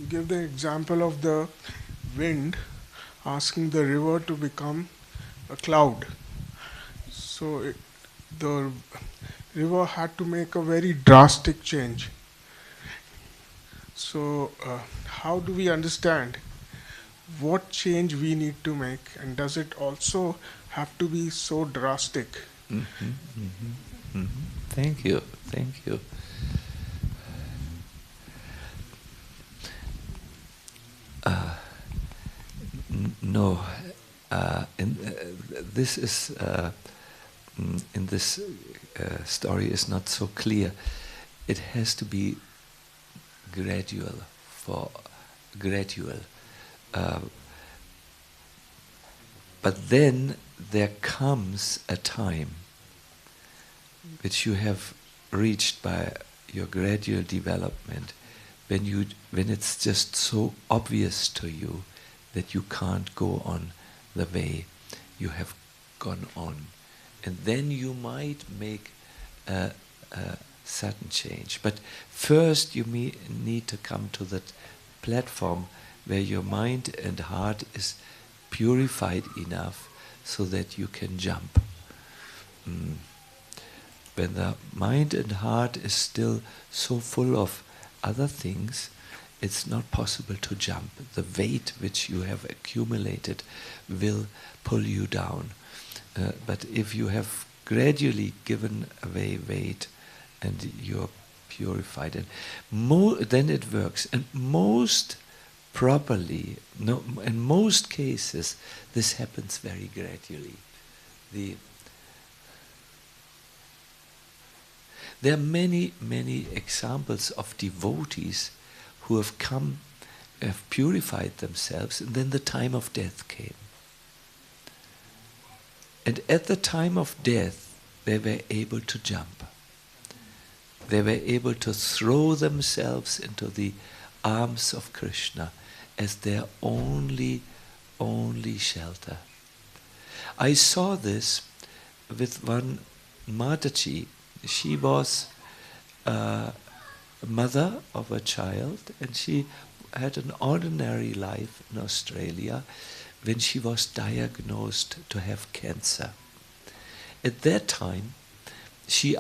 give the example of the wind asking the river to become a cloud. So the river had to make a very drastic change. So how do we understand what change we need to make, and does it also have to be so drastic? Thank you, thank you. No, this is in this story is not so clear. It has to be gradual, but then there comes a time which you have reached by your gradual development, when it's just so obvious to you that you can't go on the way you have gone on. And then you might make a sudden change. But first you need to come to that platform where your mind and heart is purified enough so that you can jump. When the mind and heart is still so full of other things, it's not possible to jump. The weight which you have accumulated will pull you down. But if you have gradually given away weight and you're purified, and then it works. And most properly, in most cases, this happens very gradually. There are many, many examples of devotees who have purified themselves, and then the time of death came. And at the time of death, they were able to jump. They were able to throw themselves into the arms of Krishna as their only shelter. I saw this with one Mataji. She was mother of a child, and she had an ordinary life in Australia when she was diagnosed to have cancer. At that time, she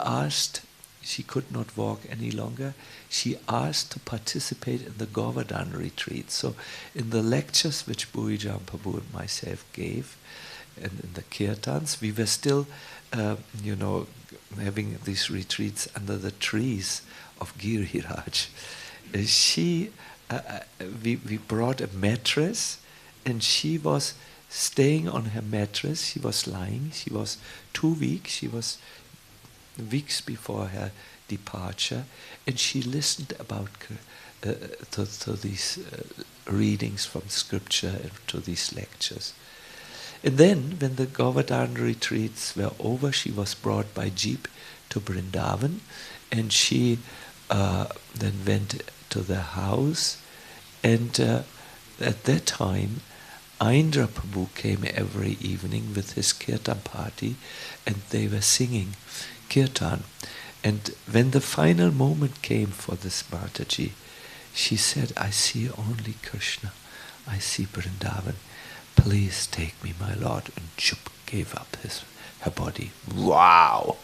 could not walk any longer. She asked to participate in the Govardhan retreat. So in the lectures which Bhuijan Prabhu and myself gave, and in the kirtans, we were still, having these retreats under the trees of Giriraj. We brought a mattress, and she was staying on her mattress. She was lying. She was 2 weeks. She was weeks before her departure, and she listened to these readings from scripture and to these lectures. And then, when the Govardhan retreats were over, she was brought by jeep to Vrindavan, and she then went to the house. And at that time, Indra Prabhu came every evening with his kirtan party, and they were singing kirtan. And when the final moment came for this Mataji, she said, "I see only Krishna. I see Vrindavan. Please take me, my Lord." And Chup gave up her body. Wow!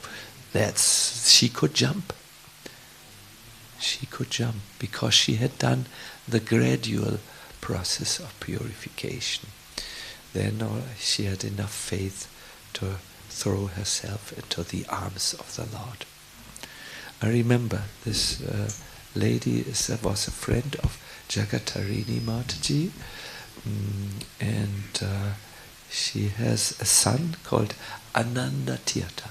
She could jump. She could jump because she had done the gradual process of purification. Then she had enough faith to throw herself into the arms of the Lord. I remember this lady was a friend of Jagatarini Mataji, and she has a son called Ananda Tirtha.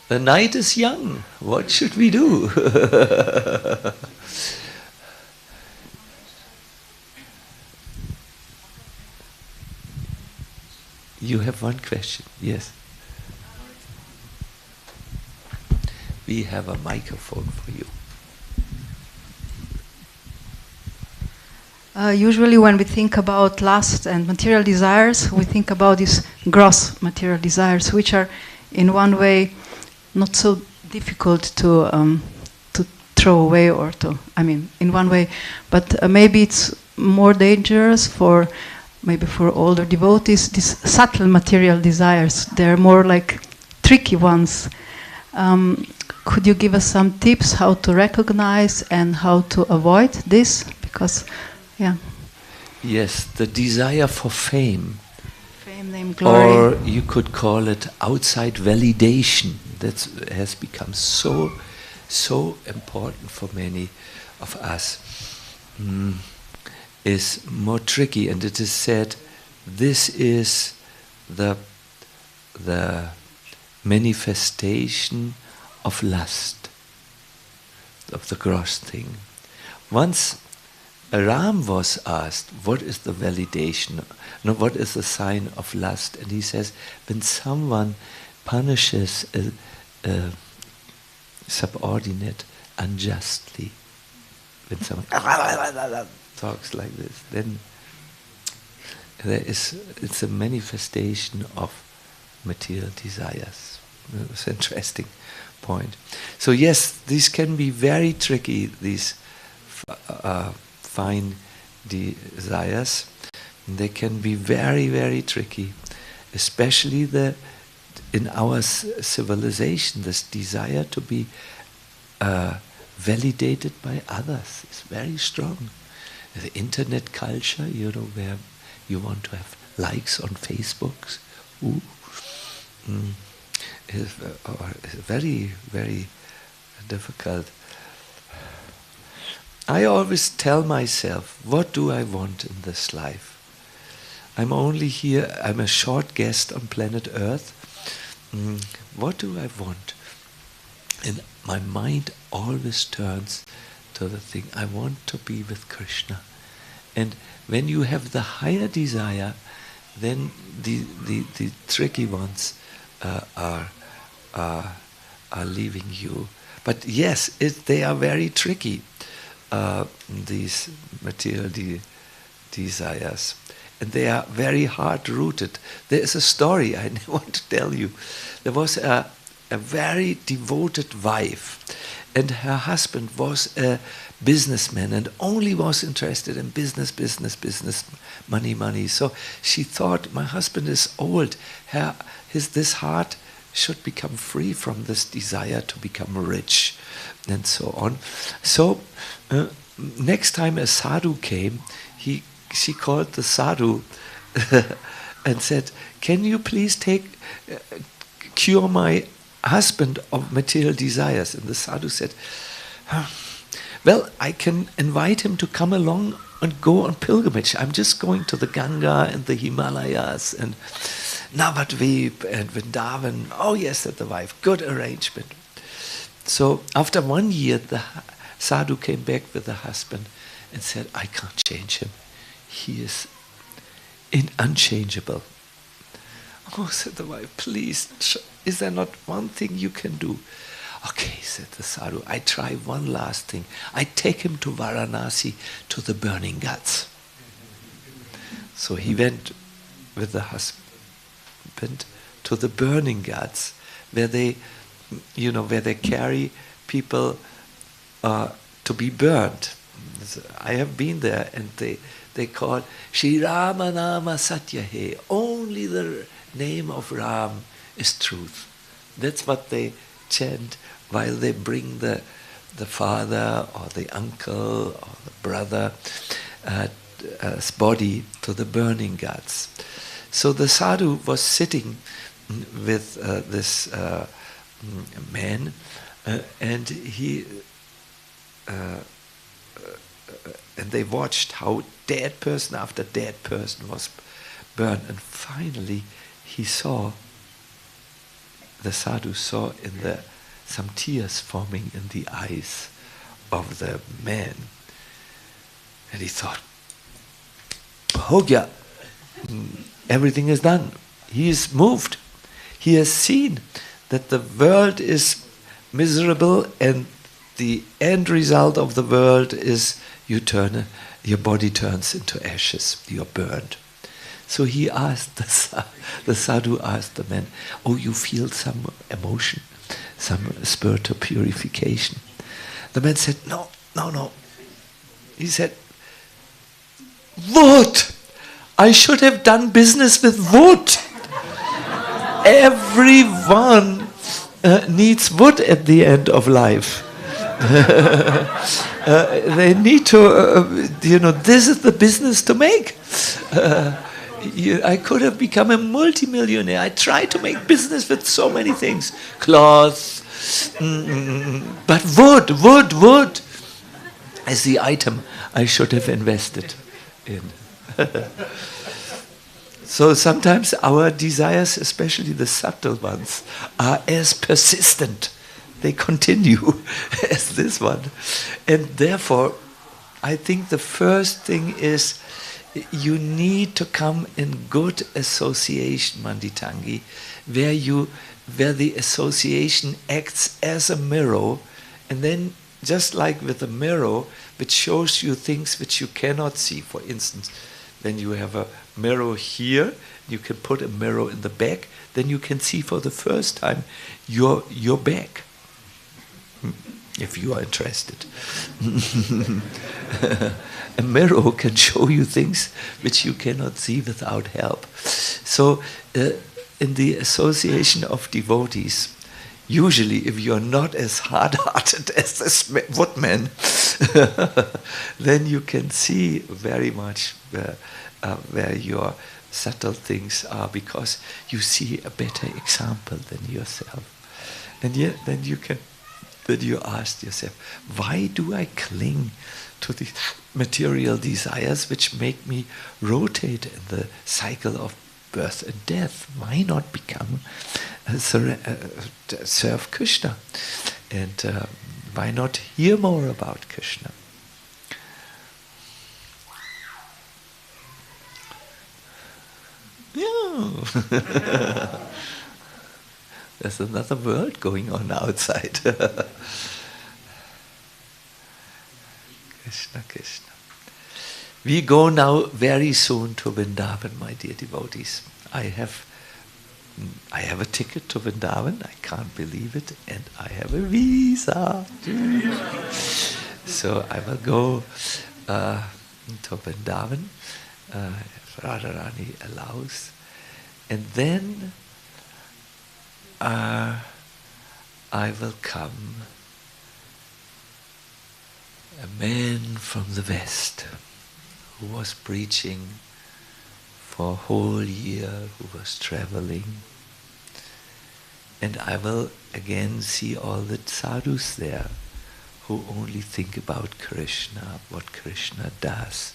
The night is young. What should we do? You have one question. Yes. We have a microphone for you. Usually when we think about lust and material desires, we think about these gross material desires, which are in one way not so difficult to throw away or to, I mean, in one way, but maybe it's more dangerous for maybe for older devotees, these subtle material desires. They're more like tricky ones. Could you give us some tips how to recognize and how to avoid this? Because, yeah. Yes, the desire for fame. Fame, name, glory. Or you could call it outside validation. That has become so important for many of us. Is more tricky, and it is said this is the manifestation of lust, of the gross thing. Once Ram was asked, what is the validation, no, what is the sign of lust? And he says, when someone punishes a subordinate unjustly, when someone talks like this, then it's a manifestation of material desires. It's an interesting point. So yes, these can be very tricky, these fine desires. They can be very, very tricky, especially in our civilization, this desire to be validated by others is very strong. The internet culture, where you want to have likes on Facebook, is very, very difficult. I always tell myself, what do I want in this life? I'm only here, I'm a short guest on planet Earth. What do I want? And my mind always turns to the thing, I want to be with Krishna. And when you have the higher desire, then the tricky ones are leaving you. But yes, they are very tricky, these material desires. And they are very hard-rooted. There is a story I want to tell you. There was a very devoted wife, and her husband was a businessman and only was interested in business, money. So she thought, my husband is old. This heart should become free from this desire to become rich, and so on. So next time a sadhu came, she called the sadhu and said, can you please cure my husband of material desires? And the sadhu said, well, I can invite him to come along and go on pilgrimage. I'm just going to the Ganga and the Himalayas and Navadvip and Vrindavan. Oh yes, said the wife, good arrangement. So after 1 year, the sadhu came back with the husband and said, I can't change him. He is unchangeable. Oh, said the wife, please, is there not one thing you can do? Okay, said the sadhu, I try one last thing. I take him to Varanasi, to the burning ghats. So he went with the husband to the burning ghats, where they carry people to be burned. I have been there, and they call Shri Rama Nama Satyahe. Only the name of Ram is truth. That's what they chant while they bring the father or the uncle or the brother's body to the burning ghats. So the sadhu was sitting with this man, and and they watched how dead person after dead person was burned, and finally the sadhu saw some tears forming in the eyes of the man, and he thought, Bhogya, everything is done. He is moved. He has seen that the world is miserable and the end result of the world is your body turns into ashes, you're burned. So he asked, the sadhu asked the man, oh, you feel some emotion, some spiritual purification? The man said, no. He said, wood! I should have done business with wood. Everyone needs wood at the end of life. They need to, this is the business to make. I could have become a multimillionaire. I tried to make business with so many things. Cloth, but wood is the item I should have invested in. So sometimes our desires, especially the subtle ones, are as persistent. They continue as this one. And therefore, I think the first thing is you need to come in good association, Manditangi, where the association acts as a mirror, and then just like with a mirror, which shows you things which you cannot see. For instance, when you have a mirror here, you can put a mirror in the back, then you can see for the first time your back, if you are interested. A mirror can show you things which you cannot see without help. So in the association of devotees, usually if you're not as hard-hearted as this woodman, then you can see very much where your subtle things are, because you see a better example than yourself. And yet then you ask yourself, why do I cling to the material desires which make me rotate in the cycle of birth and death? Why not become serve Krishna? And why not hear more about Krishna? Yeah. There's another world going on outside. Krishna, Krishna. We go now very soon to Vrindavan, my dear devotees. I have a ticket to Vrindavan, I can't believe it, and I have a visa. So I will go to Vrindavan, if Radharani allows, and then I will come, a man from the West who was preaching for a whole year, who was traveling, and I will again see all the sadhus there who only think about Krishna, what Krishna does,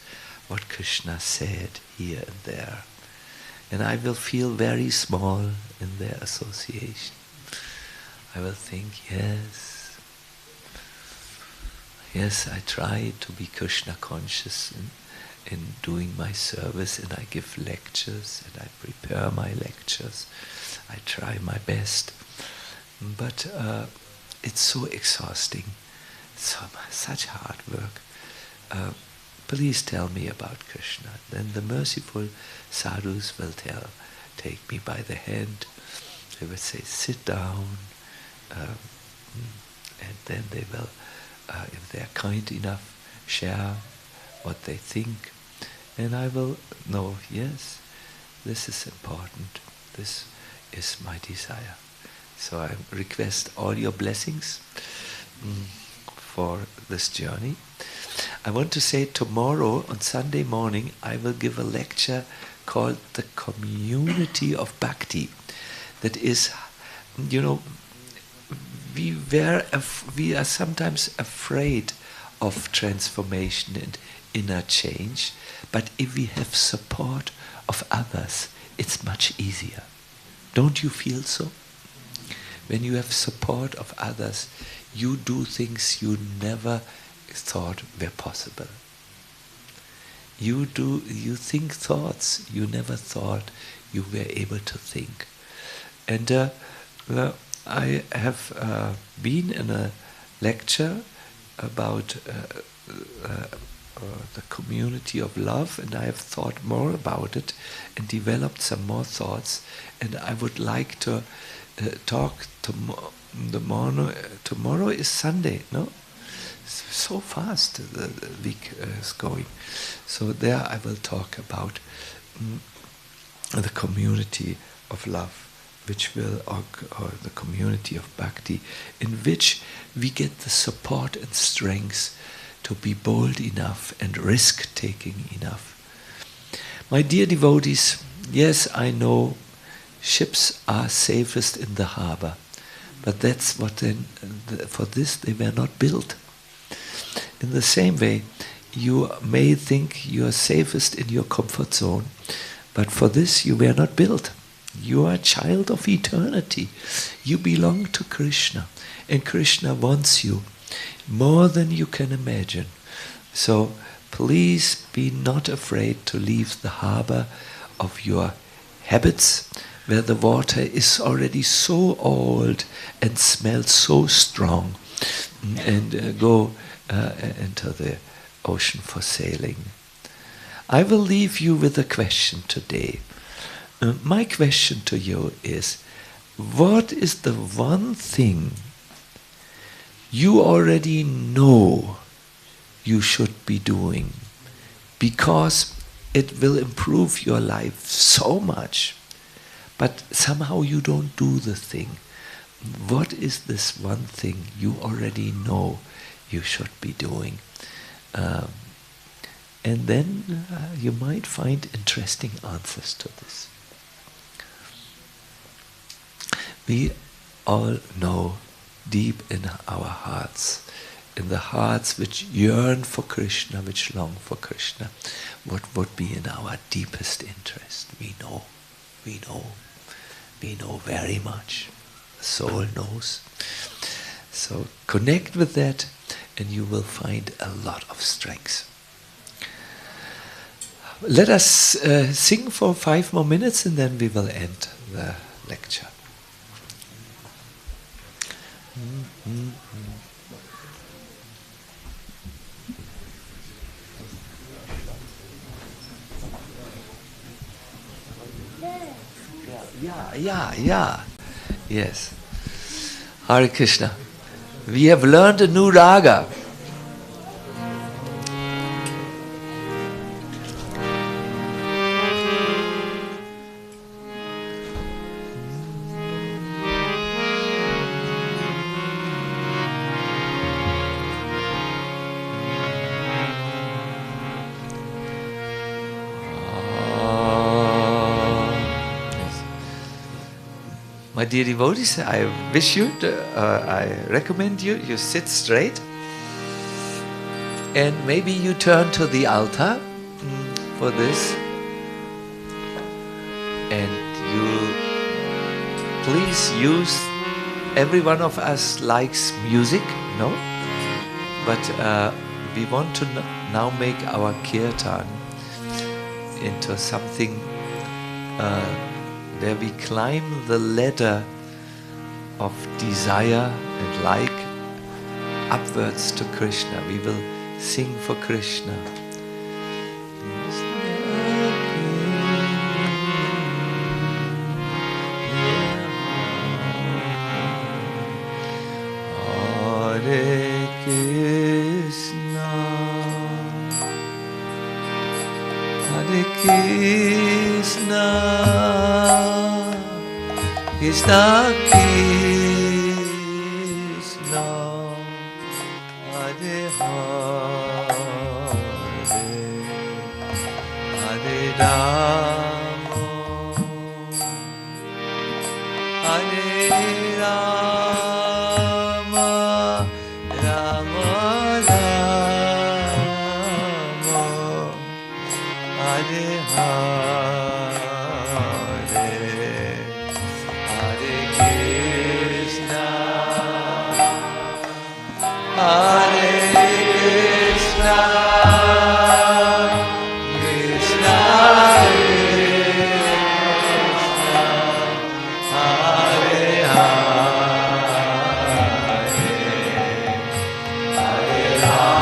what Krishna said here and there. And I will feel very small in their association. I will think, yes, I try to be Krishna conscious in doing my service, and I give lectures, and I prepare my lectures. I try my best. But it's so exhausting, such hard work. Please tell me about Krishna. Then the merciful sadhus will take me by the hand. They will say, sit down. And then they will, if they are kind enough, share what they think. And I will know, yes, this is important. This is my desire. So I request all your blessings for this journey. I want to say tomorrow, on Sunday morning, I will give a lecture called The Community of Bhakti. That is, we are sometimes afraid of transformation and inner change, but if we have support of others, it's much easier. Don't you feel so? When you have support of others, you do things you never thought were possible. You think thoughts you never thought you were able to think. And I have been in a lecture about the community of love, and I have thought more about it and developed some more thoughts, and I would like to talk tomorrow is Sunday, no? So fast the week is going. So there I will talk about the community of love, which will, or the community of bhakti, in which we get the support and strength to be bold enough and risk-taking enough. My dear devotees, yes, I know ships are safest in the harbor, but that's what then, for this they were not built. In the same way, you may think you are safest in your comfort zone, but for this you were not built. You are a child of eternity. You belong to Krishna, and Krishna wants you more than you can imagine. So please be not afraid to leave the harbor of your habits, where the water is already so old and smells so strong, and go into the ocean for sailing. I will leave you with a question today. My question to you is, what is the one thing you already know you should be doing, because it will improve your life so much, but somehow you don't do the thing? What is this one thing you already know you should be doing? And then you might find interesting answers to this. We all know deep in our hearts, in the hearts which yearn for Krishna, which long for Krishna, what would be in our deepest interest. We know very much. The soul knows. So connect with that, and you will find a lot of strength. Let us sing for 5 more minutes, and then we will end the lecture. Yeah. Yes. Hare Krishna. We have learned a new raga. My dear devotees, I wish you, I recommend you sit straight, and maybe you turn to the altar for this, and you please use, every one of us likes music, no? But we want to now make our kirtan into something where we climb the ladder of desire and like upwards to Krishna. We will sing for Krishna. Hare Krishna, Hare Krishna, Krishna Krishna, Hare Hare, Hare Rama, Hare Rama, Rama Rama, Hare Hare. Hare Krishna, Krishna Krishna, Hare Hare, Hare Rama,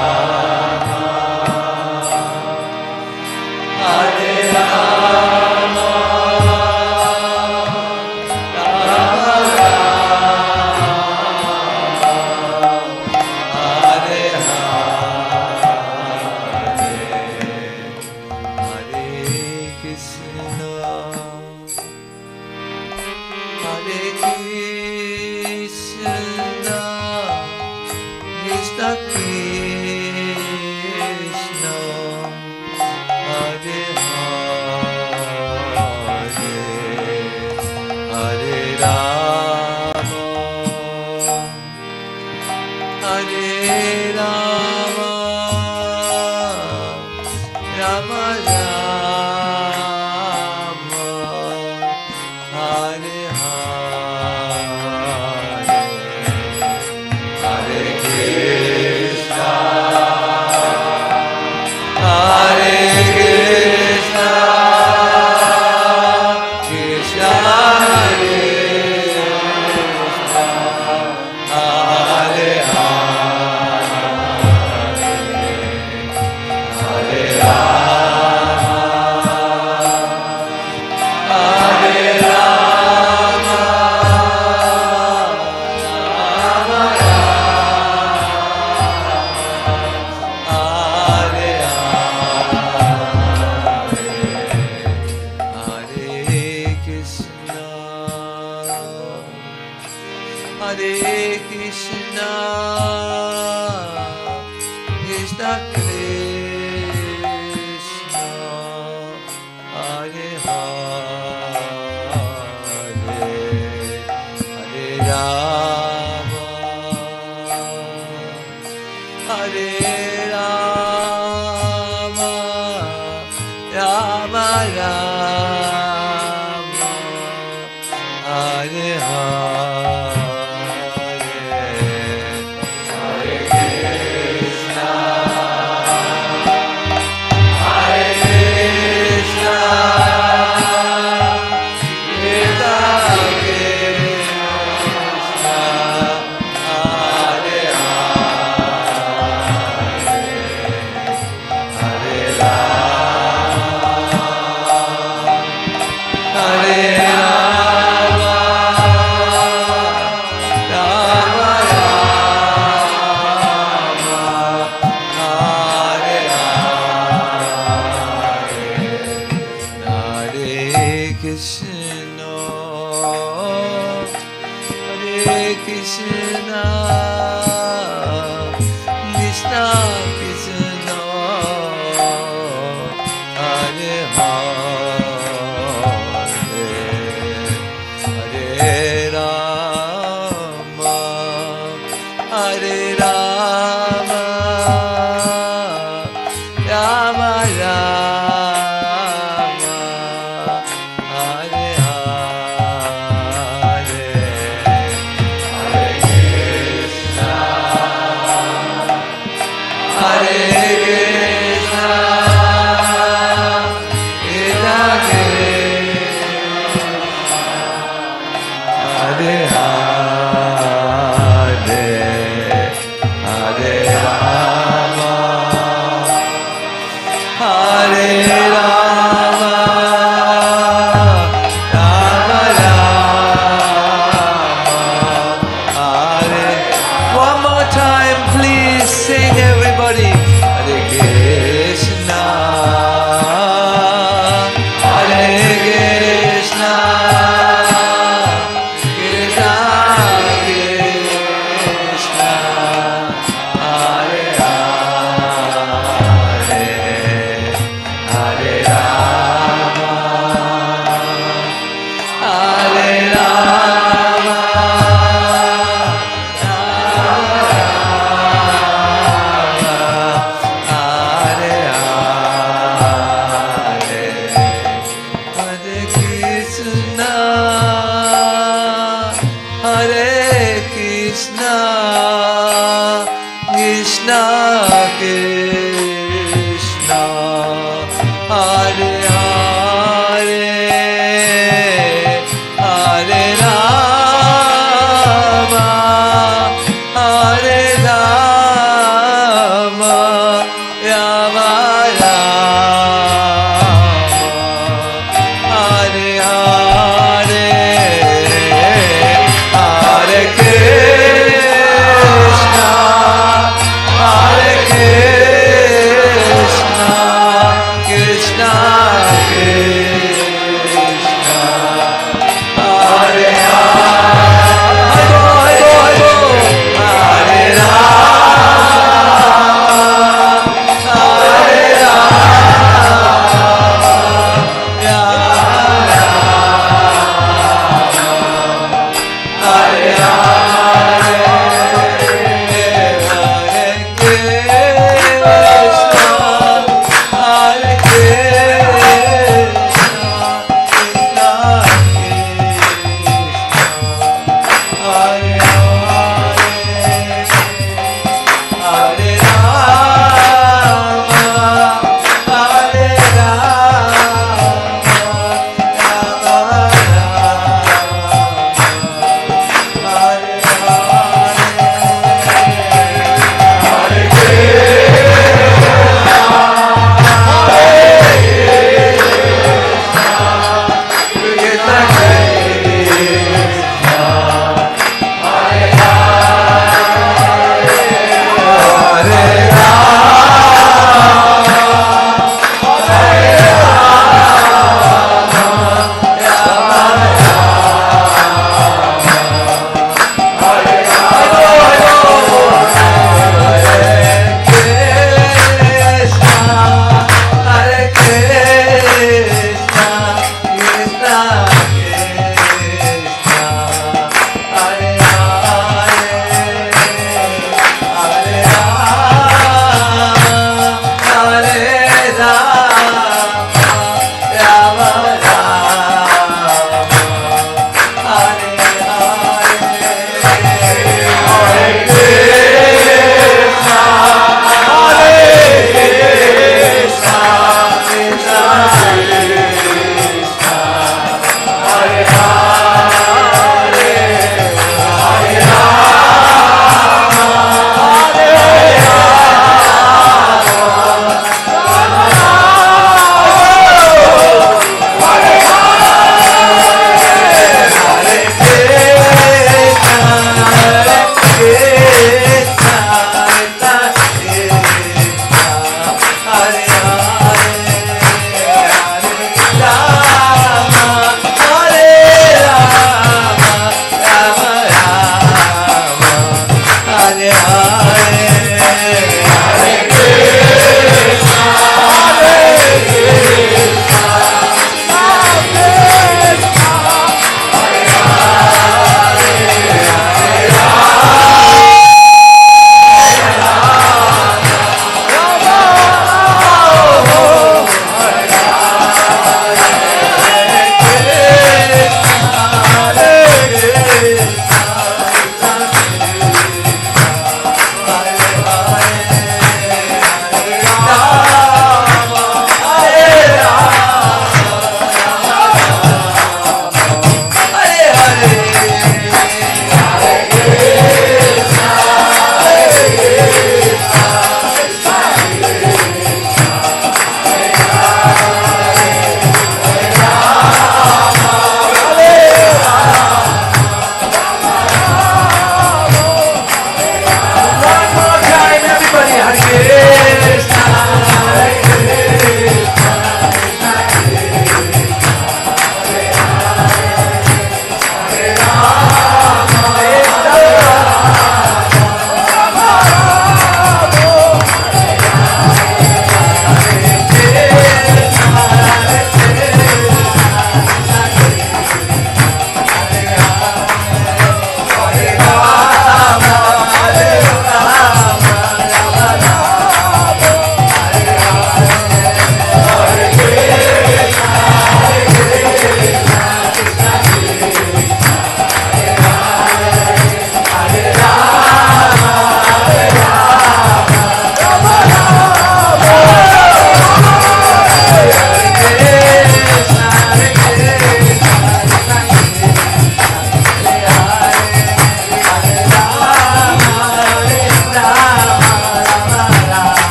Hare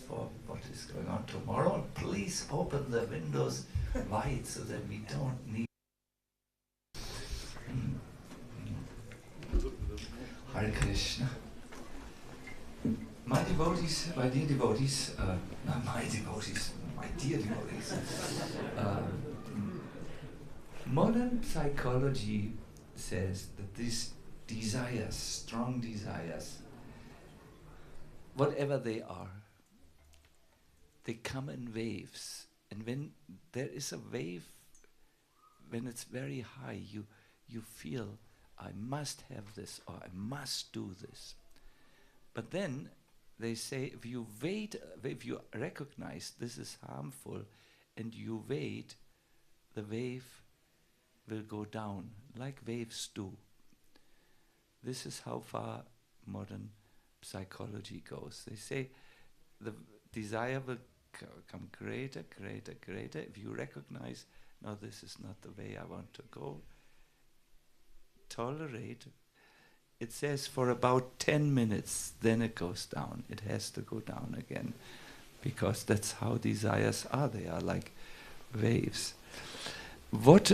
For what is going on tomorrow. Please open the windows wide so that we don't need Hare Krishna. My devotees, my dear devotees, not my devotees, my dear devotees. Modern psychology says that these desires, strong desires, whatever they are, they come in waves. And when there is a wave, when it's very high, you feel, I must have this, or I must do this. But then they say, if you wait, if you recognize this is harmful, and you wait, the wave will go down, like waves do. This is how far modern psychology goes. They say the desire will come greater, greater, greater. If you recognize, no, this is not the way I want to go, tolerate. It says for about 10 minutes, then it goes down. It has to go down again, because that's how desires are. They are like waves. What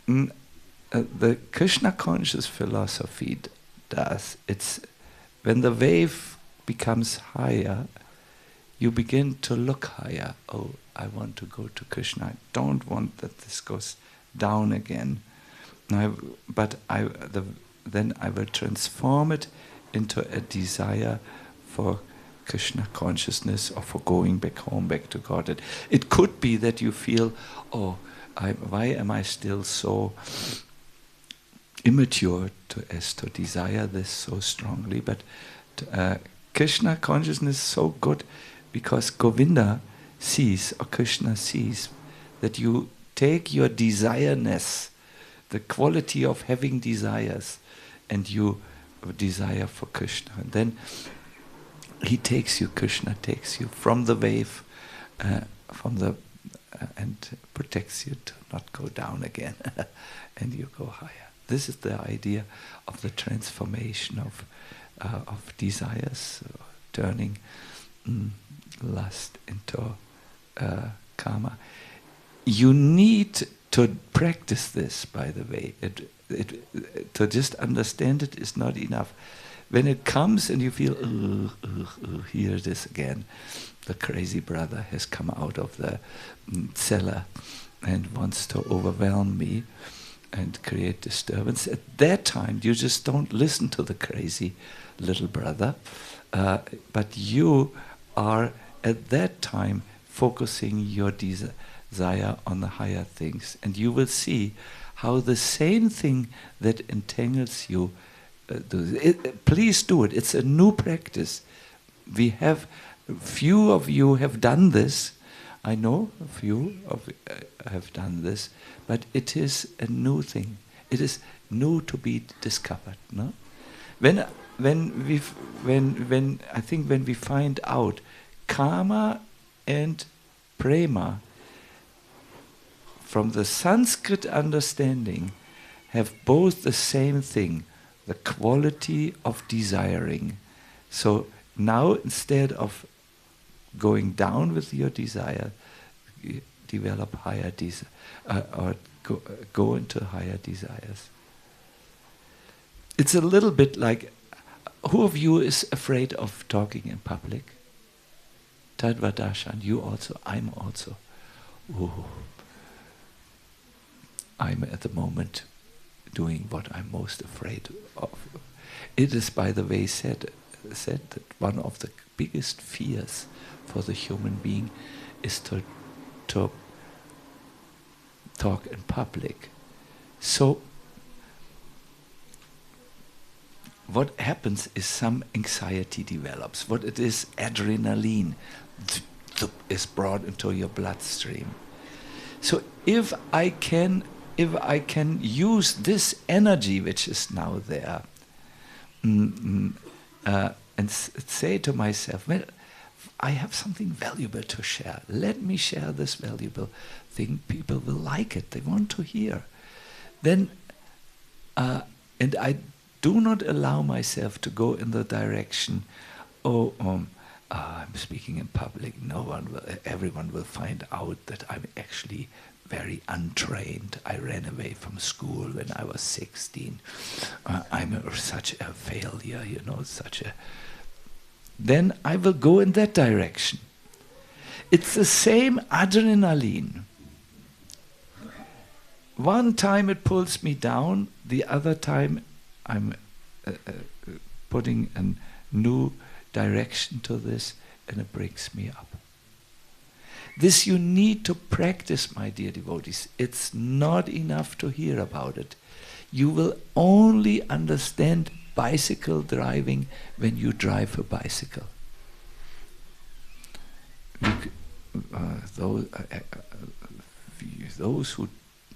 the Krishna conscious philosophy does, it's when the wave becomes higher, you begin to look higher. Oh, I want to go to Krishna. I don't want that this goes down again. Then I will transform it into a desire for Krishna consciousness, or for going back home, back to God. It could be that you feel, oh, why am I still so immature as to desire this so strongly? But Krishna consciousness is so good, because Govinda sees, or Krishna sees, that you take your desireness, the quality of having desires, and you desire for Krishna. And then he takes you, Krishna takes you from the wave, and protects you to not go down again, and you go higher. This is the idea of the transformation of desires, turning lust into karma. You need to practice this, by the way. To just understand it is not enough. When it comes and you feel, here it is again, the crazy brother has come out of the cellar and wants to overwhelm me and create disturbance. At that time, you just don't listen to the crazy little brother, but you are at that time focusing your desire on the higher things, and you will see how the same thing that entangles you, please do it. It's a new practice. Few of you have done this. I know a few of you have done this, but it is a new thing. It is new to be discovered. No, when I think when we find out karma and prema, from the Sanskrit understanding, have both the same thing, the quality of desiring. So now, instead of going down with your desire, develop higher desire, or go into higher desires. It's a little bit like, who of you is afraid of talking in public? Tadvadarshan, you also, I'm also. Ooh. I'm at the moment doing what I'm most afraid of. It is, by the way, said that one of the biggest fears for the human being is to talk in public. So what happens is some anxiety develops. What it is, adrenaline is brought into your bloodstream. So if I can use this energy which is now there, and say to myself, well, I have something valuable to share. Let me share this valuable thing. People will like it. They want to hear. Then, and I do not allow myself to go in the direction, I'm speaking in public. Everyone will find out that I'm actually very untrained. I ran away from school when I was 16. I'm such a failure, you know, then I will go in that direction. It's the same adrenaline. One time it pulls me down, the other time I'm putting a new direction to this, and it brings me up. This you need to practice, my dear devotees. It's not enough to hear about it. You will only understand bicycle driving when you drive a bicycle. Those who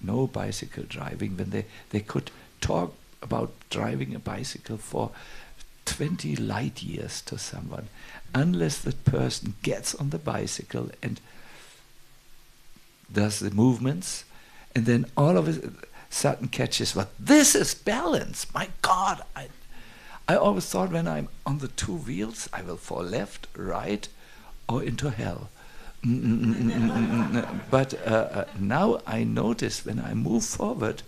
know bicycle driving, when they could talk about driving a bicycle for 20 light years to someone, unless that person gets on the bicycle and does the movements, and then all of a sudden catches what this is balance. My God, I always thought when I'm on the two wheels I will fall left, right, or into hell. But now I notice when I move forward,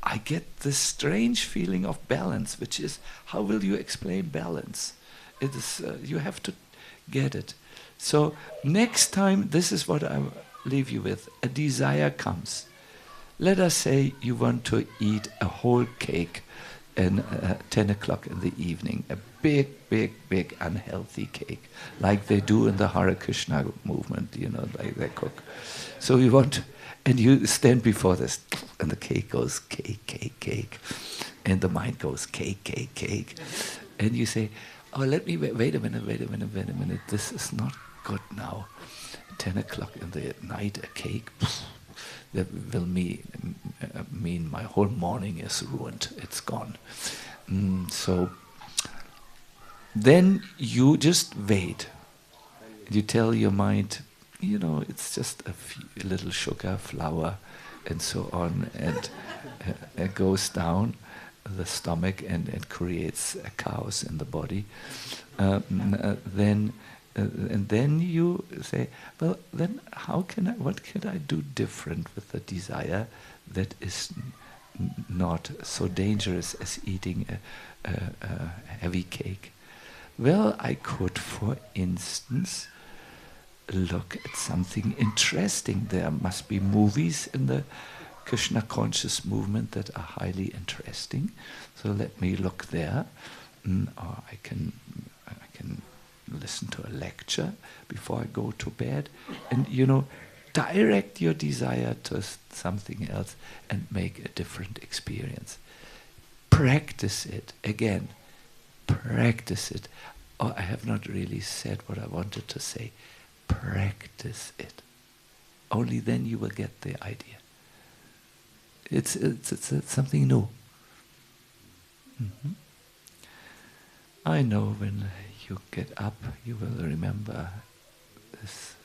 I get this strange feeling of balance, which is, how will you explain balance? It is you have to get it. So next time, this is what I leave you with. A desire comes. Let us say you want to eat a whole cake and 10 o'clock in the evening, a big, big, big unhealthy cake, like they do in the Hare-Krishna movement, you know, like they cook. So you want, and you stand before this, and the cake goes cake, cake, cake, and the mind goes cake, cake, cake, and you say, oh, let me wait a minute, this is not good now. 10 o'clock in the night, a cake, that will mean my whole morning is ruined, it's gone. So then you just wait. You tell your mind, you know, it's just a little sugar, flour, and so on, and it goes down the stomach and creates a chaos in the body. And then you say, well, then what can I do different with the desire that is not so dangerous as eating a heavy cake? Well, I could, for instance, look at something interesting. There must be movies in the Krishna conscious movement that are highly interesting. So let me look there, or I can listen to a lecture before I go to bed, and direct your desire to something else and make a different experience. Practice it again. Practice it. Oh, I have not really said what I wanted to say. Practice it. Only then you will get the idea. It's something new. Mm-hmm. I know when you get up, you will remember this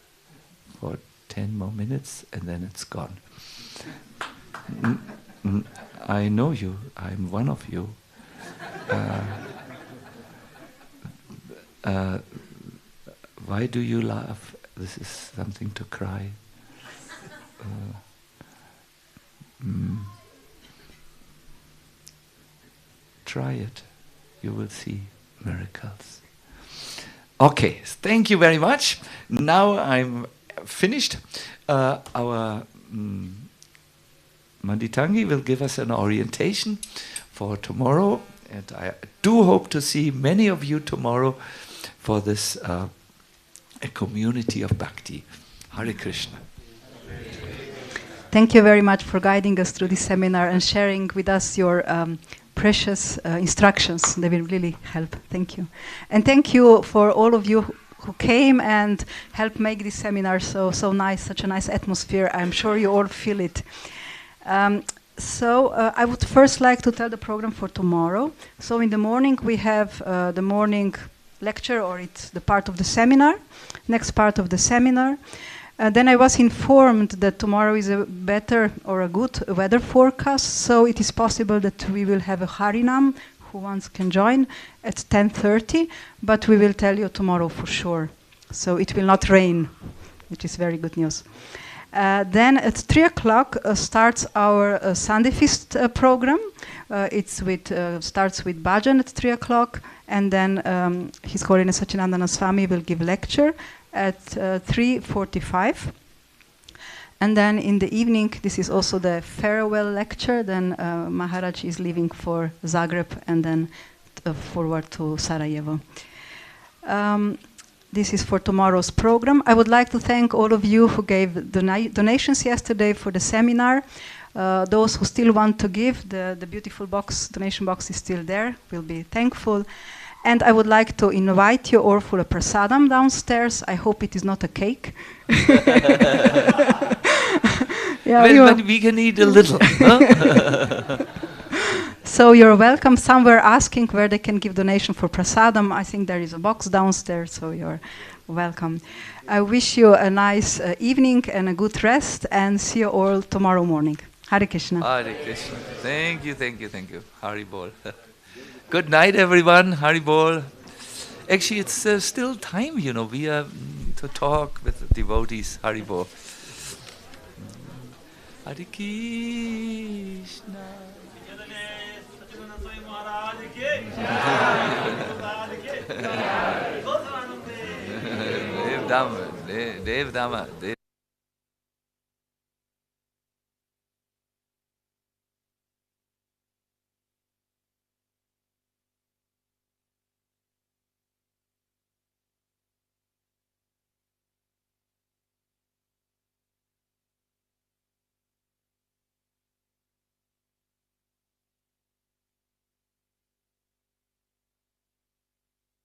for 10 more minutes, and then it's gone. I know you. I'm one of you. Why do you laugh? This is something to cry. Try it. You will see miracles. Okay, thank you very much. Now I'm finished. Our Manditangi will give us an orientation for tomorrow, and I do hope to see many of you tomorrow for this a community of bhakti. Hare Krishna. Thank you very much for guiding us through this seminar and sharing with us your precious instructions. They will really help. Thank you. And thank you for all of you who came and helped make this seminar so nice, such a nice atmosphere. I'm sure you all feel it. So I would first like to tell the program for tomorrow. So in the morning we have the morning lecture, or it's the part of the seminar, next part of the seminar. Then I was informed that tomorrow is a better or a good weather forecast, so it is possible that we will have a Harinam, who wants can join, at 10:30, but we will tell you tomorrow for sure. So it will not rain, which is very good news. Then at 3 o'clock starts our Sunday Feast program. Starts with bhajan at 3 o'clock, and then His Holiness Sacinandana Swami will give lecture at 3:45. And then in the evening, this is also the farewell lecture. Then Maharaj is leaving for Zagreb and then forward to Sarajevo. This is for tomorrow's program. I would like to thank all of you who gave donations yesterday for the seminar. Those who still want to give, the beautiful donation box is still there. We'll be thankful. And I would like to invite you all for a prasadam downstairs. I hope it is not a cake. But we can eat a little. Huh? So you're welcome. Some were asking where they can give donation for prasadam. I think there is a box downstairs, so you're welcome. I wish you a nice evening and a good rest, and see you all tomorrow morning. Hare Krishna. Hare Krishna. Thank you. Hari Bol. Good night, everyone. Hari Bol. Actually, it's still time, we are to talk with the devotees. Hari Bol. Hare Krishna. Dev Dhamma.